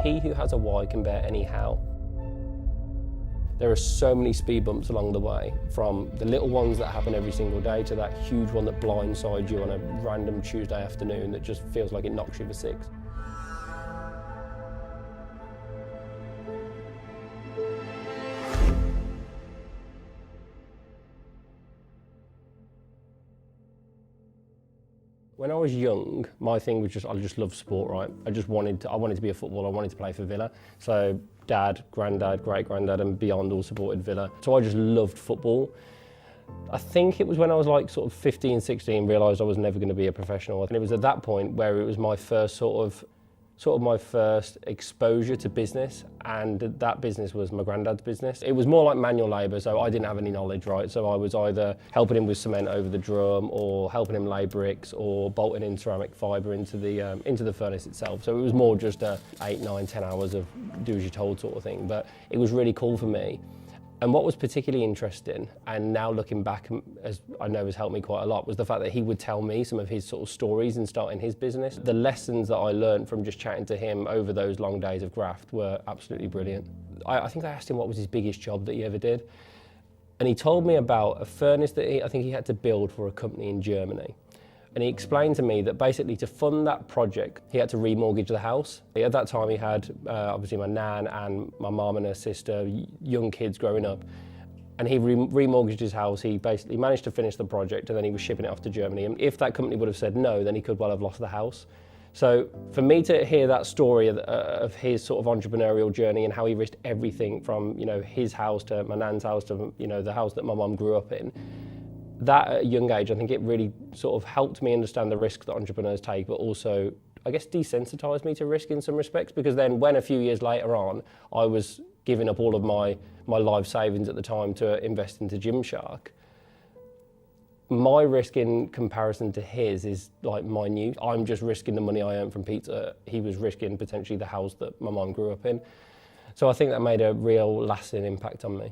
he who has a why can bear any how. There are so many speed bumps along the way, from the little ones that happen every single day to that huge one that blindsides you on a random Tuesday afternoon that just feels like it knocks you for six. When I was young, my thing was I just loved sport, right? I wanted to be a footballer, I wanted to play for Villa. So dad, granddad, great-granddad and beyond all supported Villa. So I just loved football. I think it was when I was like sort of 15, 16, realised I was never going to be a professional. And it was at that point where it was my first sort of my first exposure to business, and that business was my granddad's business. It was more like manual labour, so I didn't have any knowledge, right? So I was either helping him with cement over the drum, or helping him lay bricks, or bolting in ceramic fibre into the furnace itself. So it was more just a 8, 9, 10 hours of do as you're told sort of thing. But it was really cool for me. And what was particularly interesting, and now looking back, as I know has helped me quite a lot, was the fact that he would tell me some of his sort of stories in starting his business. The lessons that I learned from just chatting to him over those long days of graft were absolutely brilliant. I think I asked him what was his biggest job that he ever did. And he told me about a furnace that I think he had to build for a company in Germany. And he explained to me that basically to fund that project, he had to remortgage the house. At that time he had obviously my nan and my mum and her sister, young kids growing up. And he remortgaged his house. He basically managed to finish the project and then he was shipping it off to Germany. And if that company would have said no, then he could well have lost the house. So for me to hear that story of his sort of entrepreneurial journey and how he risked everything from, you know, his house to my nan's house to, you know, the house that my mum grew up in, that at a young age, I think it really sort of helped me understand the risks that entrepreneurs take, but also, I guess, desensitised me to risk in some respects, because then when a few years later on, I was giving up all of my life savings at the time to invest into Gymshark, my risk in comparison to his is like minute. I'm just risking the money I earned from pizza. He was risking potentially the house that my mum grew up in. So I think that made a real lasting impact on me.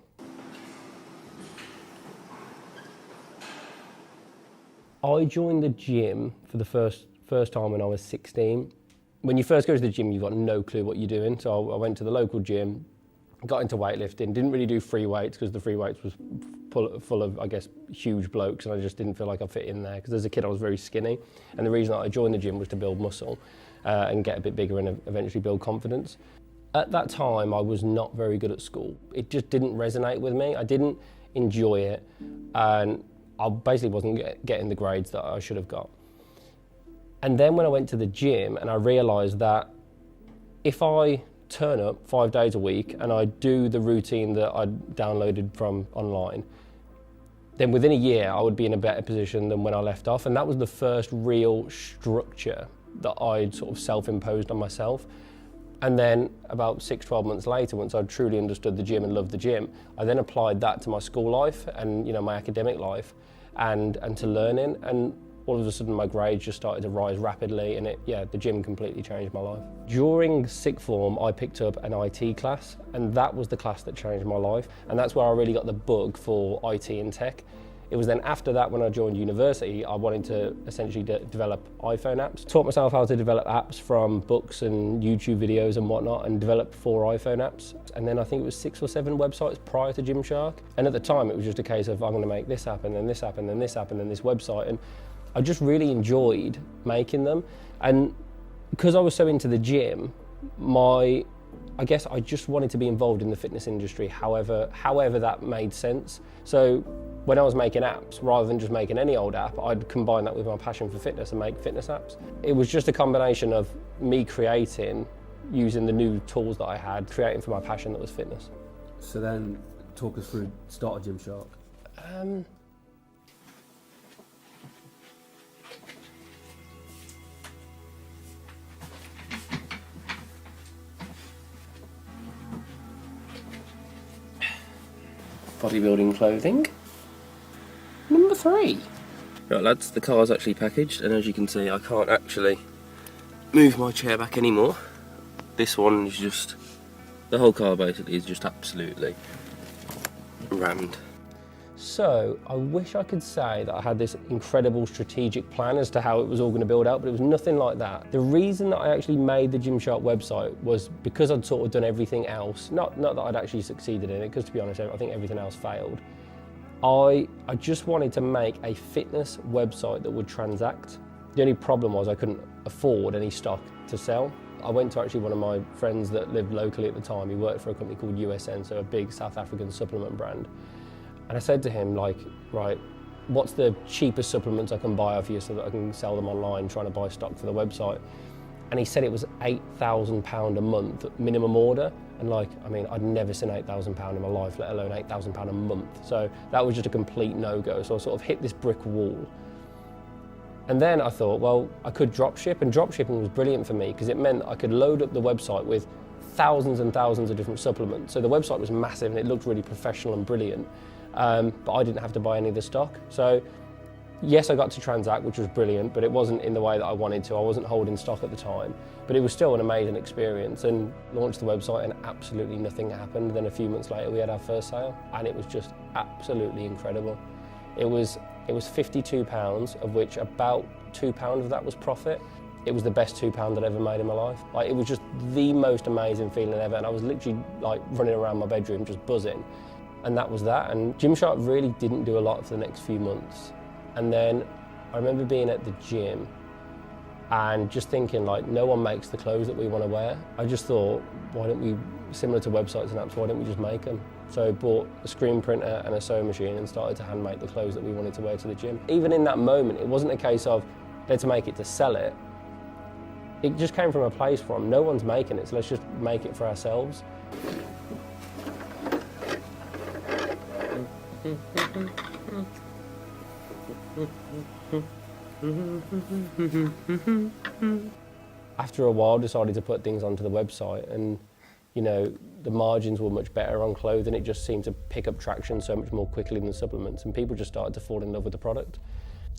I joined the gym for the first time when I was 16. When you first go to the gym, you've got no clue what you're doing. So I went to the local gym, got into weightlifting, didn't really do free weights because the free weights was full of, I guess, huge blokes, and I just didn't feel like I fit in there because as a kid I was very skinny. And the reason that I joined the gym was to build muscle and get a bit bigger and eventually build confidence. At that time, I was not very good at school. It just didn't resonate with me. I didn't enjoy it, and I basically wasn't getting the grades that I should have got. And then when I went to the gym and I realised that if I turn up 5 days a week and I do the routine that I downloaded from online, then within a year I would be in a better position than when I left off. And that was the first real structure that I'd sort of self-imposed on myself. And then about 6-12 months later, once I'd truly understood the gym and loved the gym, I then applied that to my school life and, you know, my academic life and to learning. And all of a sudden my grades just started to rise rapidly, and the gym completely changed my life. During sixth form, I picked up an IT class, and that was the class that changed my life. And that's where I really got the bug for IT and tech. It was then after that, when I joined university, I wanted to essentially develop iPhone apps. Taught myself how to develop apps from books and YouTube videos and whatnot, and developed 4 iPhone apps. And then I think it was 6 or 7 websites prior to Gymshark. And at the time, it was just a case of, I'm going to make this app, and then this app, and then this app, and then this website. And I just really enjoyed making them. And because I was so into the gym, I guess I just wanted to be involved in the fitness industry, however that made sense. So when I was making apps, rather than just making any old app, I'd combine that with my passion for fitness and make fitness apps. It was just a combination of me creating, using the new tools that I had, creating for my passion that was fitness. So then, talk us through start of Gymshark. Bodybuilding clothing. Number 3. Right lads, the car's actually packaged, and as you can see I can't actually move my chair back anymore. This one is just, the whole car basically is just absolutely rammed. So I wish I could say that I had this incredible strategic plan as to how it was all going to build out, but it was nothing like that. The reason that I actually made the Gymshark website was because I'd sort of done everything else. Not that I'd actually succeeded in it, because to be honest, I think everything else failed. I just wanted to make a fitness website that would transact. The only problem was I couldn't afford any stock to sell. I went to actually one of my friends that lived locally at the time. He worked for a company called USN, so a big South African supplement brand. And I said to him, like, right, what's the cheapest supplements I can buy off you so that I can sell them online, trying to buy stock for the website? And he said it was £8,000 a month minimum order. And like, I mean, I'd never seen £8,000 in my life, let alone £8,000 a month. So that was just a complete no-go. So I sort of hit this brick wall. And then I thought, well, I could drop ship, and drop shipping was brilliant for me because it meant I could load up the website with thousands and thousands of different supplements. So the website was massive and it looked really professional and brilliant. But I didn't have to buy any of the stock. So yes, I got to transact, which was brilliant, but it wasn't in the way that I wanted to. I wasn't holding stock at the time, but it was still an amazing experience. And launched the website and absolutely nothing happened. Then a few months later, we had our first sale and it was just absolutely incredible. It was £52, of which about £2 of that was profit. It was the best £2 I'd ever made in my life. Like, it was just the most amazing feeling ever. And I was literally like running around my bedroom, just buzzing. And that was that. And Gymshark really didn't do a lot for the next few months. And then I remember being at the gym and just thinking, like, no one makes the clothes that we want to wear. I just thought, why don't we, similar to websites and apps, why don't we just make them? So I bought a screen printer and a sewing machine and started to hand make the clothes that we wanted to wear to the gym. Even in that moment, it wasn't a case of let's make it to sell it. It just came from a place from no one's making it, so let's just make it for ourselves. After a while, decided to put things onto the website, and you know, the margins were much better on clothing. It just seemed to pick up traction so much more quickly than supplements, and people just started to fall in love with the product.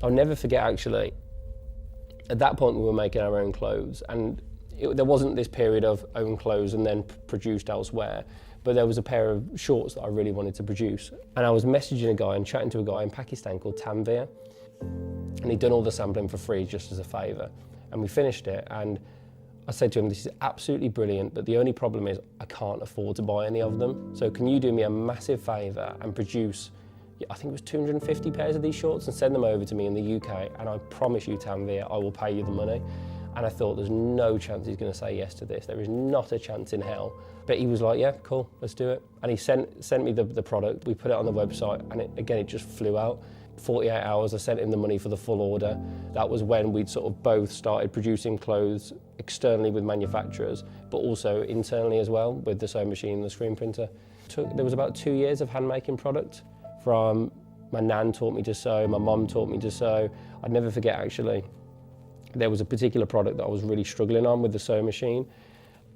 I'll never forget, actually, at that point we were making our own clothes, and there wasn't this period of own clothes and then produced elsewhere, but there was a pair of shorts that I really wanted to produce. And I was messaging a guy and chatting to a guy in Pakistan called Tanvir, and he'd done all the sampling for free just as a favour. And we finished it, and I said to him, this is absolutely brilliant, but the only problem is I can't afford to buy any of them. So can you do me a massive favour and produce, I think it was 250 pairs of these shorts, and send them over to me in the UK, and I promise you, Tanvir, I will pay you the money. And I thought, there's no chance he's going to say yes to this. There is not a chance in hell. But he was like, yeah, cool, let's do it. And he sent me the product. We put it on the website, and it just flew out. 48 hours, I sent him the money for the full order. That was when we'd sort of both started producing clothes externally with manufacturers, but also internally as well with the sewing machine and the screen printer. There was about 2 years of hand-making product. From my nan taught me to sew, my mum taught me to sew. I'd never forget, actually, there was a particular product that I was really struggling on with the sewing machine,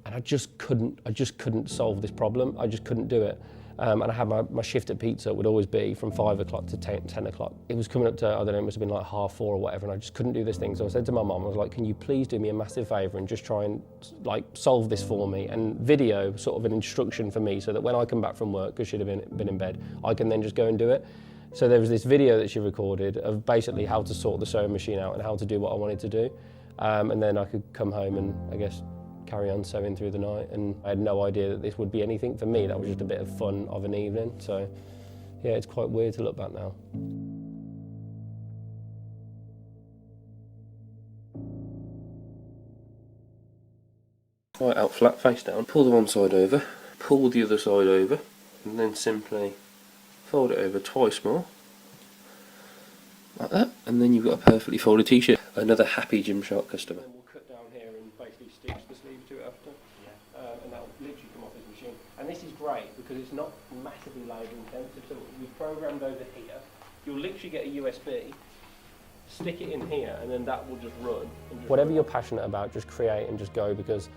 and I just couldn't solve this problem. I just couldn't do it. And I had my shift at pizza would always be from 5 o'clock to 10 o'clock. It was coming up to, I don't know, it must have been like 4:30 or whatever, and I just couldn't do this thing. So I said to my mum, I was like, can you please do me a massive favour and just try and like solve this for me, and video sort of an instruction for me so that when I come back from work, because she'd have been in bed, I can then just go and do it. So there was this video that she recorded of basically how to sort the sewing machine out and how to do what I wanted to do. And then I could come home and, I guess, carry on sewing through the night. And I had no idea that this would be anything for me. That was just a bit of fun of an evening. So yeah, it's quite weird to look back now. Right, out flat, face down. Pull the one side over, pull the other side over, and then simply fold it over twice more, like that, and then you've got a perfectly folded t-shirt. Another happy Gymshark customer. And we'll cut down here and basically stitch the sleeve to it after, and that'll literally come off this machine. And this is great because it's not massively labour intensive, so we've programmed over here. You'll literally get a USB, stick it in here, and then that will just run. Whatever you're passionate about, just create and just go, because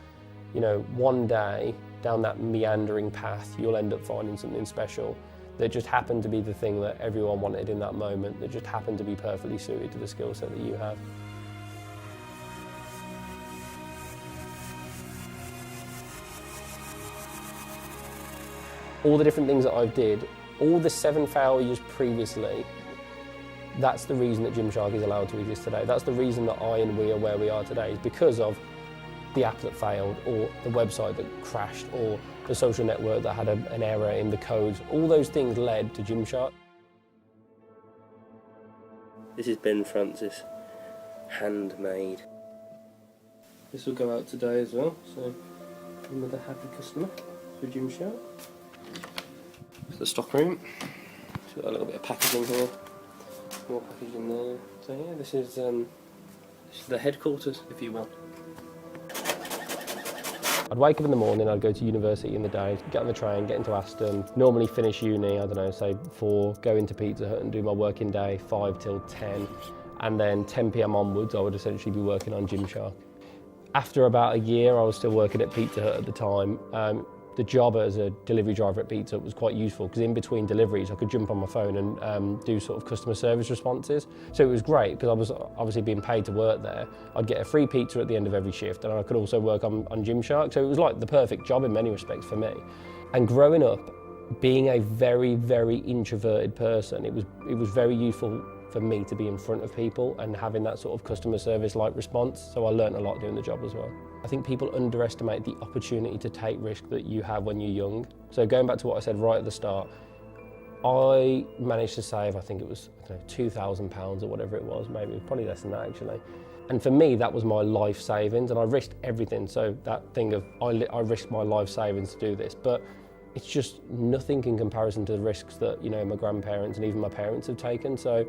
you know, one day down that meandering path, you'll end up finding something special that just happened to be the thing that everyone wanted in that moment, that just happened to be perfectly suited to the skill set that you have. All the different things that I've did All the 7 failures previously, that's the reason that Gymshark is allowed to exist today. That's the reason that I and we are where we are today, is because of the app that failed, or the website that crashed, or the social network that had an error in the codes. All those things led to Gymshark. This is Ben Francis, handmade. This will go out today as well, so another happy customer for Gymshark. It's the stock room. It's got a little bit of packaging here, more packaging there. So yeah, this is the headquarters, if you will. I'd wake up in the morning, I'd go to university in the day, get on the train, get into Aston, normally finish uni, I don't know, say 4, go into Pizza Hut and do my working day, 5 till 10, and then 10 PM onwards I would essentially be working on Gymshark. After about a year, I was still working at Pizza Hut at the time. The job as a delivery driver at Pizza Hut was quite useful, because in between deliveries I could jump on my phone and do sort of customer service responses. So it was great, because I was obviously being paid to work there. I'd get a free pizza at the end of every shift, and I could also work on Gymshark. So it was like the perfect job in many respects for me. And growing up, being a very, very introverted person, it was very useful for me to be in front of people and having that sort of customer service-like response. So I learned a lot doing the job as well. I think people underestimate the opportunity to take risk that you have when you're young. So going back to what I said right at the start, I managed to save, I think it was £2,000 or whatever it was, maybe probably less than that actually. And for me, that was my life savings, and I risked everything. So that thing of, I risked my life savings to do this, but it's just nothing in comparison to the risks that, my grandparents and even my parents have taken. So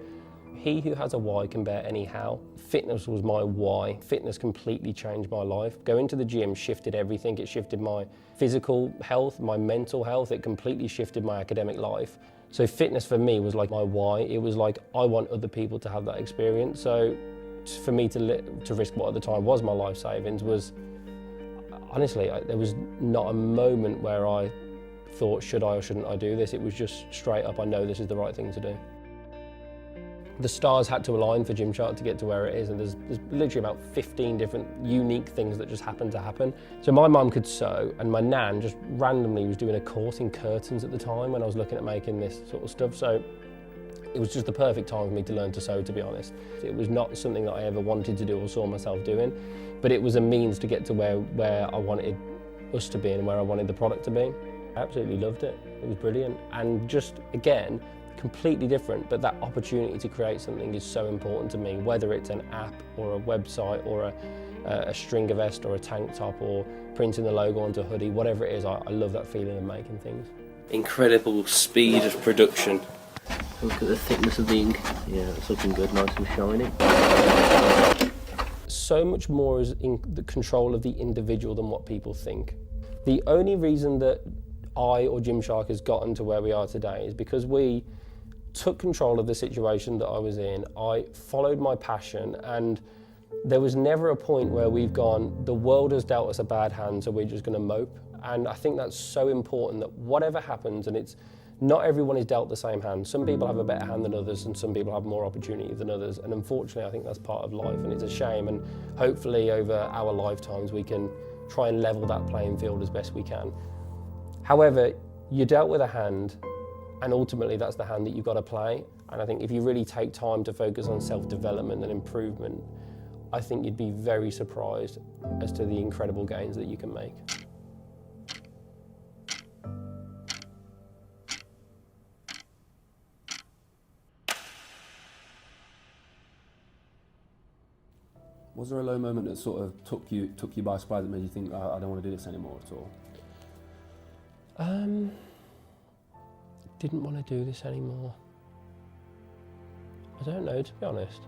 he who has a why can bear any how. Fitness was my why. Fitness completely changed my life. Going to the gym shifted everything. It shifted my physical health, my mental health. It completely shifted my academic life. So fitness for me was like my why. It was like, I want other people to have that experience. So for me to risk what at the time was my life savings was, honestly, there was not a moment where I thought, should I or shouldn't I do this? It was just straight up, I know this is the right thing to do. The stars had to align for Gymshark to get to where it is, and there's literally about 15 different unique things that just happened to happen. So my mum could sew, and my nan just randomly was doing a course in curtains at the time when I was looking at making this sort of stuff. So it was just the perfect time for me to learn to sew, to be honest. It was not something that I ever wanted to do or saw myself doing, but it was a means to get to where I wanted us to be and where I wanted the product to be. I absolutely loved it. It was brilliant. And just, again, completely different, but that opportunity to create something is so important to me, whether it's an app or a website or a stringer vest or a tank top or printing the logo onto a hoodie, whatever it is, I love that feeling of making things. Incredible speed of production. Look at the thickness of the ink. Yeah, it's looking good, nice and shiny. So much more is in the control of the individual than what people think. The only reason that I or Gymshark has gotten to where we are today is because we took control of the situation that I was in. I followed my passion, and there was never a point where we've gone, the world has dealt us a bad hand, so we're just going to mope. And I think that's so important, that whatever happens, and it's not everyone is dealt the same hand. Some people have a better hand than others, and some people have more opportunity than others. And unfortunately, I think that's part of life, and it's a shame. And hopefully over our lifetimes, we can try and level that playing field as best we can. However, you're dealt with a hand, and ultimately that's the hand that you've got to play. And I think if you really take time to focus on self-development and improvement, I think you'd be very surprised as to the incredible gains that you can make. Was there a low moment that sort of took you by surprise, that made you think, I don't want to do this anymore at all? Didn't want to do this anymore. I don't know, to be honest.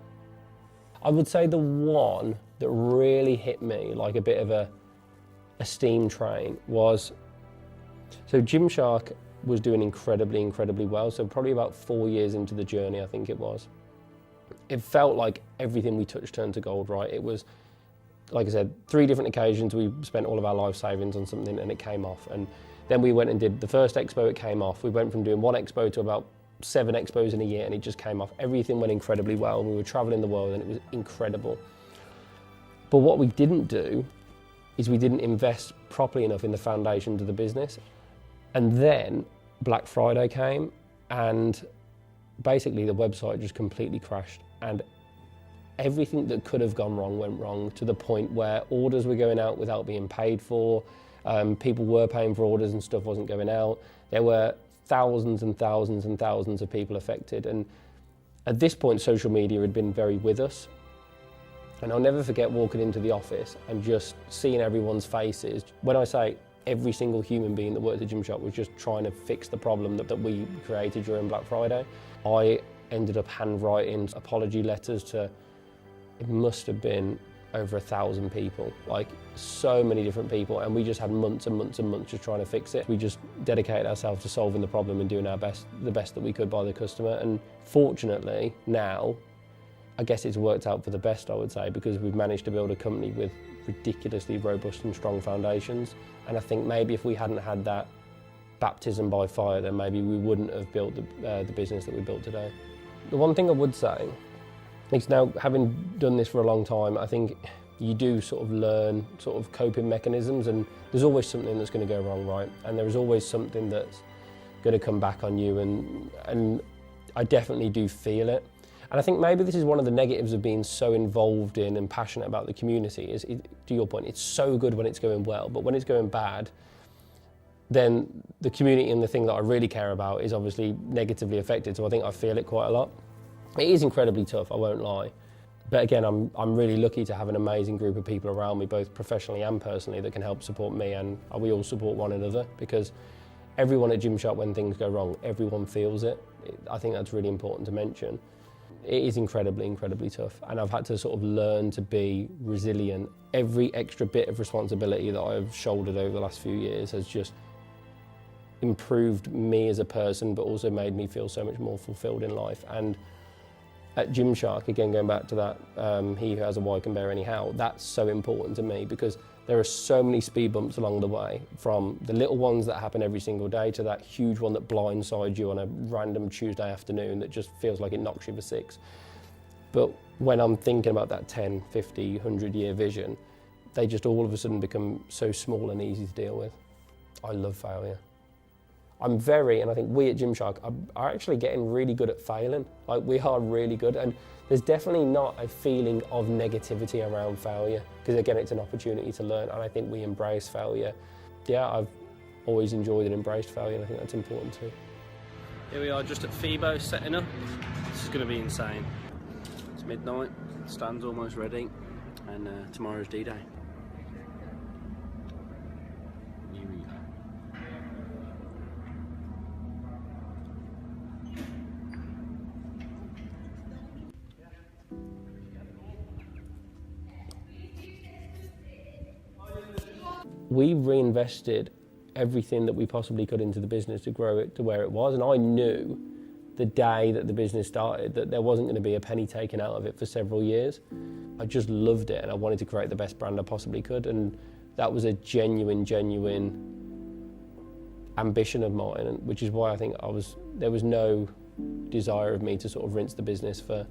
I would say the one that really hit me like a bit of a steam train was, so Gymshark was doing incredibly well. So probably about 4 years into the journey, I think it was. It felt like everything we touched turned to gold, right? It was, like I said, 3 different occasions we spent all of our life savings on something and it came off. And then we went and did the first expo, it came off. We went from doing 1 expo to about 7 expos in a year, and it just came off. Everything went incredibly well, and we were traveling the world, and it was incredible. But what we didn't do is we didn't invest properly enough in the foundations of the business. And then Black Friday came, And basically the website just completely crashed, and everything that could have gone wrong went wrong, to the point where orders were going out without being paid for. People were paying for orders and stuff wasn't going out. There were thousands and thousands and thousands of people affected. And at this point, social media had been very with us. And I'll never forget walking into the office and just seeing everyone's faces. When I say every single human being that worked at Gymshark was just trying to fix the problem that we created during Black Friday. I ended up handwriting apology letters to, it must have been over 1,000 people, like so many different people, and we just had months and months and months just trying to fix it. We just dedicated ourselves to solving the problem and doing our best, the best that we could by the customer. And fortunately now, I guess it's worked out for the best, I would say, because we've managed to build a company with ridiculously robust and strong foundations. And I think maybe if we hadn't had that baptism by fire, then maybe we wouldn't have built the business that we built today. The one thing I would say is, now having done this for a long time, I think you do sort of learn sort of coping mechanisms, and there's always something that's going to go wrong, right? And there is always something that's going to come back on you, and I definitely do feel it. And I think maybe this is one of the negatives of being so involved in and passionate about the community is, to your point, it's so good when it's going well, but when it's going bad, then the community and the thing that I really care about is obviously negatively affected. So I think I feel it quite a lot. It is incredibly tough, I won't lie. But again, I'm really lucky to have an amazing group of people around me, both professionally and personally, that can help support me, and we all support one another, because everyone at Gymshark, when things go wrong, everyone feels it. I think that's really important to mention. It is incredibly, incredibly tough, and I've had to sort of learn to be resilient. Every extra bit of responsibility that I've shouldered over the last few years has just improved me as a person, but also made me feel so much more fulfilled in life. And at Gymshark, again, going back to that, he who has a why can bear any how, that's so important to me, because there are so many speed bumps along the way, from the little ones that happen every single day to that huge one that blindsides you on a random Tuesday afternoon that just feels like it knocks you for six. But when I'm thinking about that 10, 50, 100-year vision, they just all of a sudden become so small and easy to deal with. I love failure. And I think we at Gymshark are actually getting really good at failing. Like, we are really good, and there's definitely not a feeling of negativity around failure, because again, it's an opportunity to learn, and I think we embrace failure. Yeah, I've always enjoyed and embraced failure, and I think that's important too. Here we are just at FIBO setting up. This is going to be insane. It's midnight, stand's almost ready, and tomorrow's D-Day. We reinvested everything that we possibly could into the business to grow it to where it was, and I knew the day that the business started that there wasn't going to be a penny taken out of it for several years. I just loved it, and I wanted to create the best brand I possibly could, and that was a genuine ambition of mine, and which is why I think there was no desire of me to sort of rinse the business for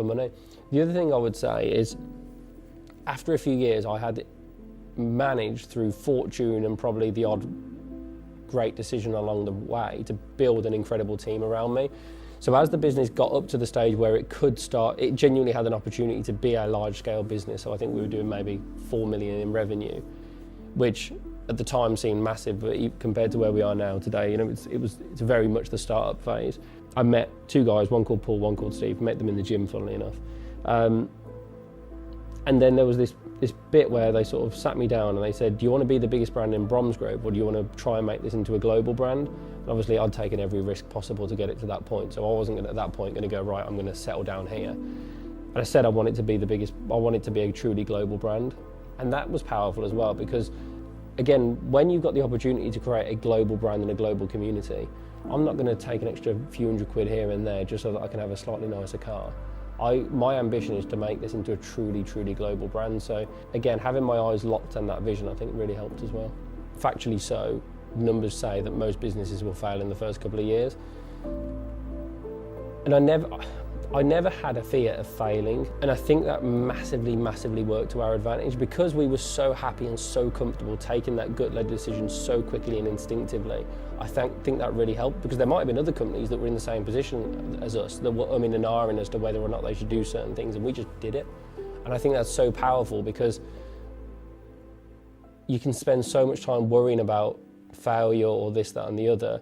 money. The other thing I would say is, after a few years, I had managed, through fortune and probably the odd great decision along the way, to build an incredible team around me. So as the business got up to the stage where it could start, it genuinely had an opportunity to be a large-scale business. So I think we were doing maybe 4 million in revenue, which at the time seemed massive, but compared to where we are now today, you know, it's very much the startup phase. I met two guys, one called Paul, one called Steve. Met them in the gym, funnily enough. And then there was this bit where they sort of sat me down and they said, do you want to be the biggest brand in Bromsgrove, or do you want to try and make this into a global brand? And obviously I'd taken every risk possible to get it to that point, so I wasn't at that point going to go, right, I'm going to settle down here. And I said I want it to be a truly global brand. And that was powerful as well, because again, when you've got the opportunity to create a global brand and a global community, I'm not going to take an extra few £100 here and there just so that I can have a slightly nicer car. My ambition is to make this into a truly, truly global brand. So again, having my eyes locked on that vision, I think really helped as well. Factually so, numbers say that most businesses will fail in the first couple of years. And I never had a fear of failing, and I think that massively worked to our advantage because we were so happy and so comfortable taking that gut-led decision so quickly and instinctively. I think that really helped, because there might have been other companies that were in the same position as us that were umming and ahhing as to whether or not they should do certain things, and we just did it. And I think that's so powerful, because you can spend so much time worrying about failure or this, that and the other,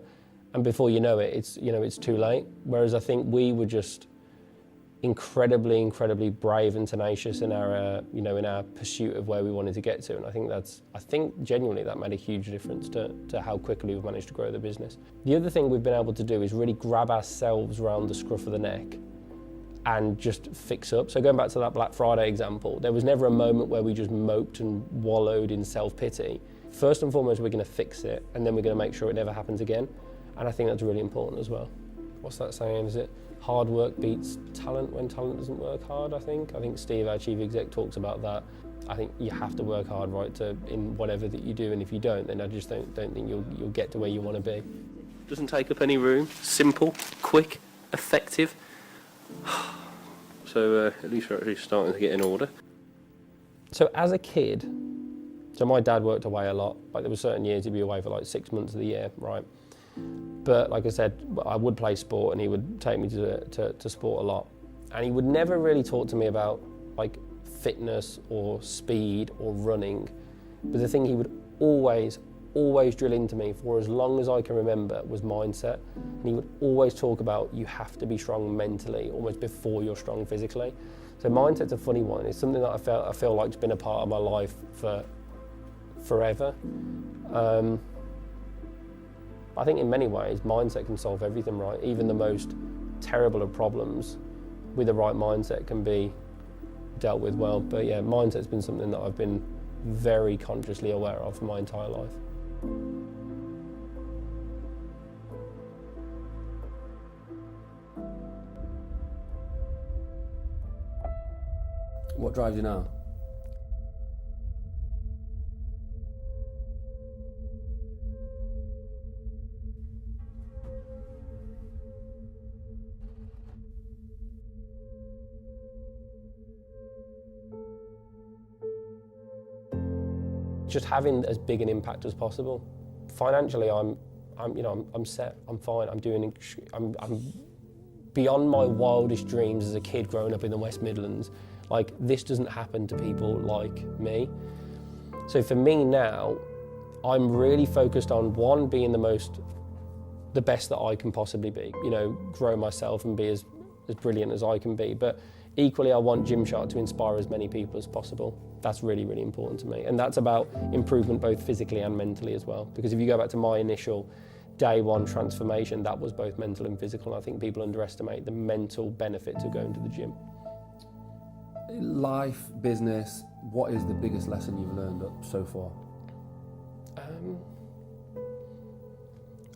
and before you know it, it's too late. Whereas I think we were just incredibly brave and tenacious in our in our pursuit of where we wanted to get to, and I think genuinely that made a huge difference to how quickly we've managed to grow the business. The other thing we've been able to do is really grab ourselves around the scruff of the neck and just fix up. So going back to that Black Friday example, there was never a moment where we just moped and wallowed in self-pity. First and foremost, we're going to fix it, and then we're going to make sure it never happens again, and I think that's really important as well. What's that saying? Is it hard work beats talent when talent doesn't work hard? I think Steve, our chief exec, talks about that. I think you have to work hard, right, in whatever that you do, and if you don't, then I just don't think you'll get to where you want to be. Doesn't take up any room, simple, quick, effective. So at least we're actually starting to get in order. So as a kid, so my dad worked away a lot. Like there were certain years he'd be away for like 6 months of the year, right? But like I said, I would play sport, and he would take me to sport a lot. And he would never really talk to me about like fitness or speed or running. But the thing he would always drill into me for as long as I can remember was mindset. And he would always talk about you have to be strong mentally almost before you're strong physically. So mindset's a funny one. It's something that I feel like it's been a part of my life for forever. I think in many ways, mindset can solve everything, right? Even the most terrible of problems, with the right mindset, can be dealt with well. But yeah, mindset's been something that I've been very consciously aware of for my entire life. What drives you now? Just having as big an impact as possible. Financially, I'm set. I'm fine. I'm beyond my wildest dreams as a kid growing up in the West Midlands. Like, this doesn't happen to people like me. So for me now, I'm really focused on one, being the best that I can possibly be. Grow myself and be as brilliant as I can be. But equally, I want Gymshark to inspire as many people as possible. That's really important to me. And that's about improvement both physically and mentally as well. Because if you go back to my initial day one transformation, that was both mental and physical. And I think people underestimate the mental benefits of going to the gym. Life, business, what is the biggest lesson you've learned so far? I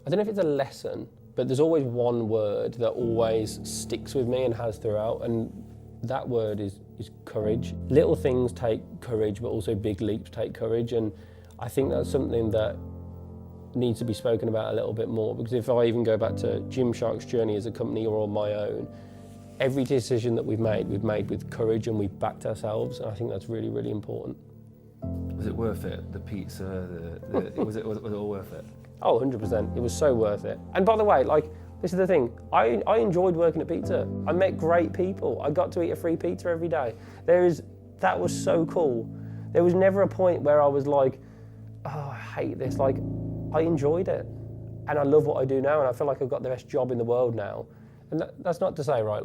don't know if it's a lesson, but there's always one word that always sticks with me and has throughout, and that word is courage. Little things take courage, but also big leaps take courage, and I think that's something that needs to be spoken about a little bit more, because if I even go back to Gymshark's journey as a company or on my own, every decision that we've made with courage, and we've backed ourselves, and I think that's really important. Was it worth it? The pizza, was it all worth it? Oh, 100%. It was so worth it. And by the way, this is the thing, I enjoyed working at pizza. I met great people. I got to eat a free pizza every day. That was so cool. There was never a point where I was like, oh, I hate this. I enjoyed it. And I love what I do now, and I feel like I've got the best job in the world now. And that's not to say, right,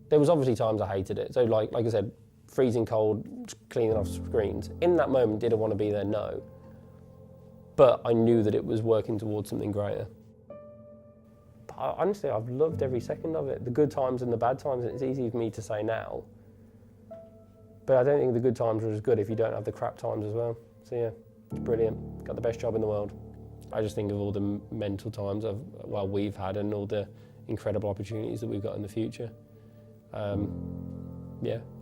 there was obviously times I hated it. So like I said, freezing cold, cleaning off screens. In that moment, did I want to be there? No. But I knew that it was working towards something greater. But honestly, I've loved every second of it, the good times and the bad times, and it's easy for me to say now. But I don't think the good times are as good if you don't have the crap times as well. So yeah, it's brilliant. Got the best job in the world. I just think of all the mental times we've had, and all the incredible opportunities that we've got in the future. I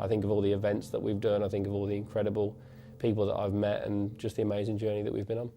think of all the events that we've done. I think of all the incredible people that I've met, and just the amazing journey that we've been on.